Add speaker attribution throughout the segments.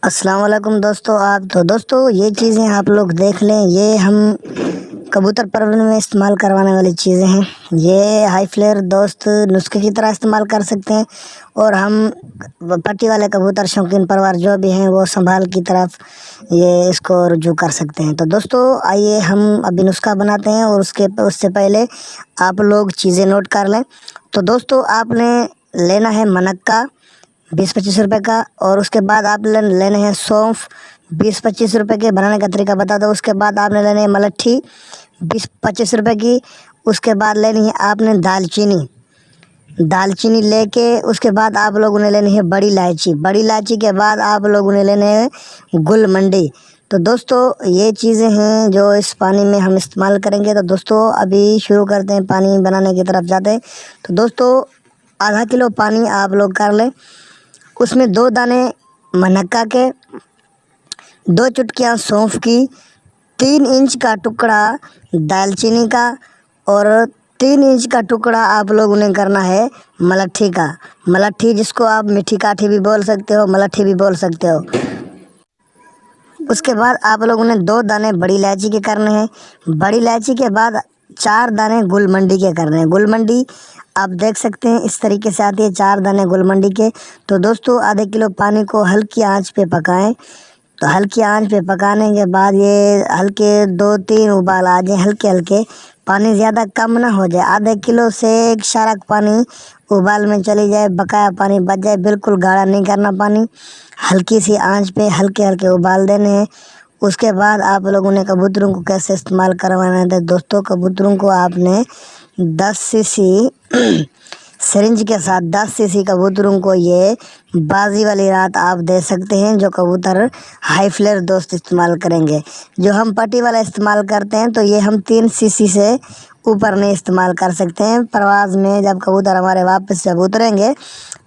Speaker 1: السلام علیکم دوستو یہ چیزیں آپ لوگ دیکھ لیں، یہ ہم کبوتر پرورنے میں استعمال کروانے والی چیزیں ہیں۔ یہ ہائی فلیئر دوست نسخے کی طرح استعمال کر سکتے ہیں، اور ہم پٹی والے کبوتر شوقین پرور جو بھی ہیں وہ سنبھال کی طرف یہ اس کو رجوع کر سکتے ہیں۔ تو دوستو آئیے ہم ابھی نسخہ بناتے ہیں، اور اس سے پہلے آپ لوگ چیزیں نوٹ کر لیں۔ تو دوستو آپ نے لینا ہے منقہ 20-25 روپے کا، اور اس کے بعد آپ لینے ہیں سونف 20-25 روپے کے۔ بنانے کا طریقہ بتا دو۔ اس کے بعد آپ نے لینے ہیں ملٹھی 20-25 روپے کی۔ اس کے بعد لینی ہے آپ نے دال چینی لے کے اس کے بعد آپ لوگوں نے لینی ہے بڑی الائچی کے بعد آپ لوگوں نے لینے ہیں گل منڈی۔ تو دوستو یہ چیزیں ہیں جو اس پانی میں ہم استعمال کریں گے۔ تو دوستو ابھی شروع کرتے ہیں، پانی بنانے کی طرف جاتے ہیں۔ تو دوستو آدھا کلو پانی آپ لوگ کر لیں، اس میں 2 دانے منقہ کے، 2 چٹکیاں سونف کی، 3 انچ کا ٹکڑا دال چینی کا، اور 3 انچ کا ٹکڑا آپ لوگوں نے کرنا ہے ملٹھی کا۔ ملٹھی جس کو آپ میٹھی کاٹھی بھی بول سکتے ہو، ملٹھی بھی بول سکتے ہو۔ اس کے بعد آپ لوگوں نے 2 دانے بڑی الائچی کے کرنے ہیں۔ بڑی الائچی کے بعد 4 دانے گل منڈی کے کرنے ہیں۔ گل منڈی آپ دیکھ سکتے ہیں اس طریقے سے آتی ہے، 4 دانے گل منڈی کے۔ تو دوستو آدھے کلو پانی کو ہلکی آنچ پہ پکائیں۔ تو ہلکی آنچ پہ پکانے کے بعد یہ ہلکے 2-3 ابال آ جائیں، ہلکے پانی زیادہ کم نہ ہو جائے۔ آدھے کلو سے 1 شارک پانی ابال میں چلی جائے، بقایا پانی بچ جائے، بالکل گاڑھا نہیں کرنا پانی، ہلکی سی آنچ پہ ہلکے ابال دینے ہیں۔ اس کے بعد آپ لوگوں نے کبوتروں کو کیسے استعمال کروانا ہے؟ دوستو کبوتروں کو آپ نے 10 cc سرنج کے ساتھ 10 cc کبوتروں کو یہ بازی والی رات آپ دے سکتے ہیں، جو کبوتر ہائی فلیئر دوست استعمال کریں گے۔ جو ہم پٹی والا استعمال کرتے ہیں تو یہ ہم 3 cc سے اوپر نہیں استعمال کر سکتے ہیں۔ پرواز میں جب کبوتر ہمارے واپس جب اتریں گے،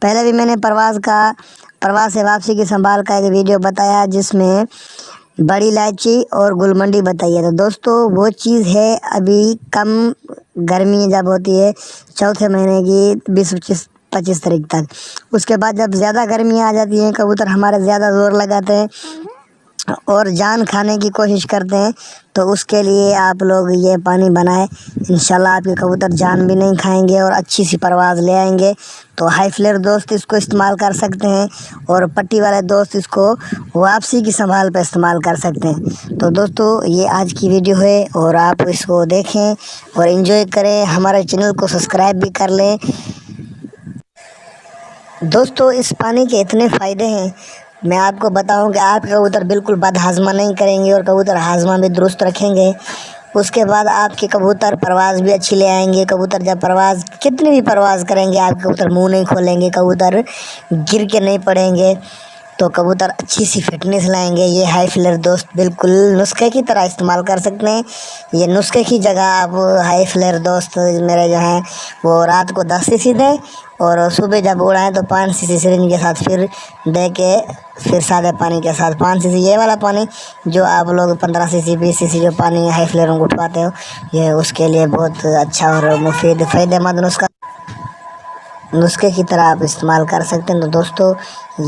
Speaker 1: پہلے بھی میں نے پرواز سے واپسی کی سنبھال کا ایک ویڈیو بتایا جس میں بڑی الائچی اور گل منڈی بتائی ہے۔ تو دوستو وہ چیز ہے ابھی کم گرمی جب ہوتی ہے چوتھے مہینے کی 20-25 تاریخ تک۔ اس کے بعد جب زیادہ گرمی آ جاتی ہے، کبوتر ہمارے زیادہ زور لگاتے ہیں اور جان کھانے کی کوشش کرتے ہیں، تو اس کے لیے آپ لوگ یہ پانی بنائیں۔ انشاءاللہ آپ کے کبوتر جان بھی نہیں کھائیں گے اور اچھی سی پرواز لے آئیں گے۔ تو ہائی فلیئر دوست اس کو استعمال کر سکتے ہیں، اور پٹی والے دوست اس کو واپسی کی سنبھال پہ استعمال کر سکتے ہیں۔ تو دوستو یہ آج کی ویڈیو ہے، اور آپ اس کو دیکھیں اور انجوائے کریں۔ ہمارے چینل کو سبسکرائب بھی کر لیں۔ دوستو اس پانی کے اتنے فائدے ہیں، میں آپ کو بتاؤں کہ آپ کے کبوتر بالکل بد ہاضمہ نہیں کریں گے، اور کبوتر ہاضمہ بھی درست رکھیں گے۔ اس کے بعد آپ کے کبوتر پرواز بھی اچھی لے آئیں گے۔ کبوتر جب کتنی بھی پرواز کریں گے، آپ کے کبوتر منہ نہیں کھولیں گے، کبوتر گر کے نہیں پڑیں گے، تو کبوتر اچھی سی فٹنس لائیں گے۔ یہ ہائی فلیئر دوست بالکل نسخے کی طرح استعمال کر سکتے ہیں۔ یہ نسخے کی جگہ آپ ہائی فلیئر دوست میرے جو ہیں وہ رات کو 10 cc دیں، اور صبح جب اڑائیں تو 5 cc سرنج کے ساتھ پھر دے کے، پھر سادے پانی کے ساتھ 5 cc یہ والا پانی جو آپ لوگ 15 cc 20 cc جو پانی ہائی فلیئروں کو اٹھواتے ہو، یہ اس کے لیے بہت اچھا اور مفید فائدہ مند نسخے کی طرح آپ استعمال کر سکتے ہیں۔ تو دوستو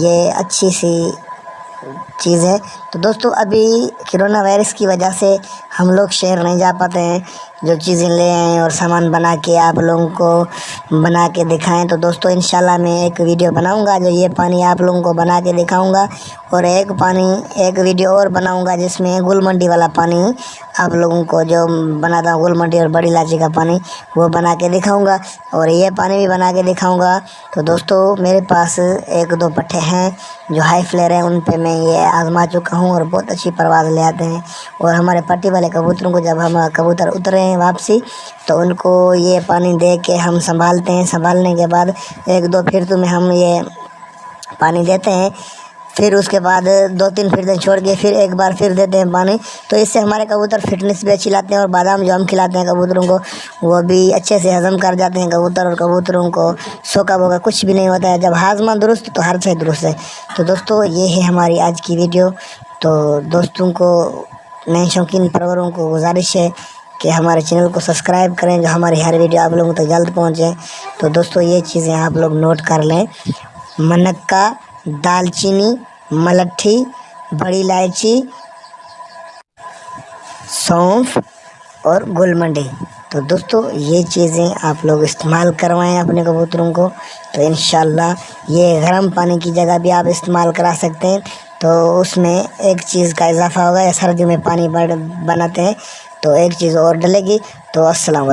Speaker 1: یہ اچھی سی چیز ہے۔ تو دوستو ابھی کرونا وائرس کی وجہ سے ہم لوگ شہر نہیں جا پاتے ہیں، جو چیزیں لے آئیں اور سامان بنا کے آپ لوگوں کو بنا کے دکھائیں۔ تو دوستو انشاءاللہ میں ایک ویڈیو بناؤں گا جو یہ پانی آپ لوگوں کو بنا کے دکھاؤں گا، اور ایک ویڈیو اور بناؤں گا جس میں گل منڈی والا پانی آپ لوگوں کو جو بناتا ہوں، گل منڈی اور بڑی الائچی کا پانی وہ بنا کے دکھاؤں گا، اور یہ پانی بھی بنا کے دکھاؤں گا۔ تو دوستو میرے پاس 1-2 پٹھے ہیں جو ہائی فلیئر ہیں، ان پہ میں یہ آزما چکا ہوں، اور بہت اچھی پرواز لے آتے ہیں۔ اور ہمارے پٹی والے کبوتروں کو جب ہم کبوتر اترے ہیں واپسی، تو ان کو یہ پانی دے کے ہم سنبھالتے ہیں۔ سنبھالنے کے بعد 1-2 پھرتوں میں ہم یہ پانی دیتے ہیں، پھر اس کے بعد 2-3 پھرتیں چھوڑ کے پھر ایک بار پھر دیتے ہیں پانی۔ تو اس سے ہمارے کبوتر فٹنس بھی اچھی لاتے ہیں، اور بادام جو ہم کھلاتے ہیں کبوتروں کو وہ بھی اچھے سے ہضم کر جاتے ہیں کبوتر، اور کبوتروں کو سوکا بوکا کچھ بھی نہیں ہوتا ہے۔ جب ہاضمہ درست تو ہر چیز درست ہے۔ تو دوستو یہ ہے ہماری آج کی ویڈیو۔ تو دوستوں کو، نئے شوقین پروروں کو گزارش ہے کہ ہمارے چینل کو سبسکرائب کریں، جو ہماری ہر ویڈیو آپ لوگوں تک جلد پہنچے۔ تو دوستو یہ چیزیں آپ لوگ نوٹ کر لیں: منقہ، دال چینی، ملٹھی، بڑی الائچی، سونف اور گلمنڈی۔ تو دوستو یہ چیزیں آپ لوگ استعمال کروائیں اپنے کبوتروں کو، تو انشاءاللہ یہ گرم پانی کی جگہ بھی آپ استعمال کرا سکتے ہیں۔ تو اس میں ایک چیز کا اضافہ ہوگا، یا سردیوں میں پانی بناتے ہیں تو ایک چیز اور ڈلے گی۔ تو السلام علیکم۔